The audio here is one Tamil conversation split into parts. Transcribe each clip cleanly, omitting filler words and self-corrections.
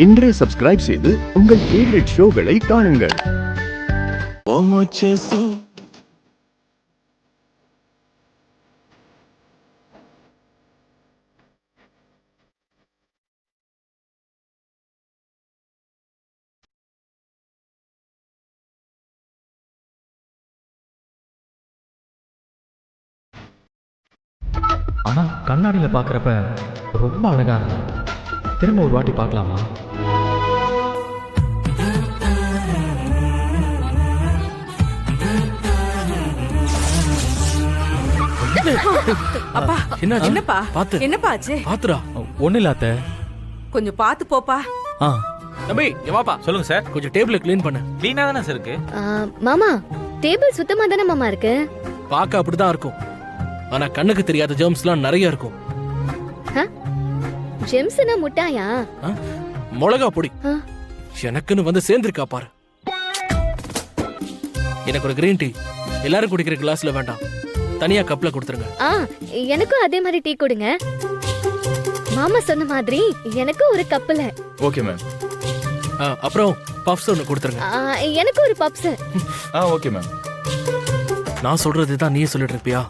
இன்றே சப்ஸ்கிரைப் செய்து உங்கள் ஃபேவரட் ஷோகளை காணுங்கள். ஆனால் கண்ணாடியில் பார்க்குறப்ப ரொம்ப அழகாக இருக்கும். திரும்ப ஒரு வாட்டி பார்க்கலாமா? அப்பா என்னப்பா என்னப்பா ஆச்சு? பாத்துடா. ஒன்றும் இல்லாத. கொஞ்சம் பார்த்து போப்பா. தம்பி வாப்பா. சொல்லுங்க சார். கொஞ்சம் டேபிள க்ளீன் பண்ணு. க்ளீனா தானே சார் இருக்கு. மாமா டேபிள் சுத்தமா தானே மாமா இருக்கு? பார்க்க அப்படிதான் இருக்கும், ஆனா கண்ணுக்கு தெரியாத ஜெர்ம்ஸ்லாம் நிறைய இருக்கும். ஜெம்ஸ்னா முட்டாயா? மிளகா பொடி எனக்குன்னு வந்து சேர்ந்திருக்கா பாரு. எனக்கு ஒரு கிரீன் டீ எல்லாரும் குடிக்கிற கிளாஸ்ல வேண்டாம், தனியா கப்ல கொடுத்துருங்க. எனக்கும் அதே மாதிரி டீ கொடுங்க. மாமா சொன்ன மாதிரி எனக்கும் ஒரு கப்ல. Okay ma'am. அப்புறம் பப்ஸ் ஒன்று கொடுத்துருங்க. எனக்கு ஒரு பப்ஸ். Okay ma'am. நான் சொல்றது தான் நீயே சொல்லிட்டு இருப்பியா?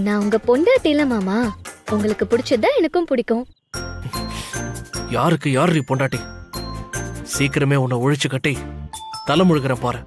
நான் உங்க பொண்டாட்டி இல்ல மாமா, உங்களுக்கு பிடிச்சதா எனக்கும் பிடிக்கும். யாருக்கு யாரு பொண்டாட்டி? சீக்கிரமே உன்னை ஒழிச்சு கட்டி தலை முழுகிற பாரு.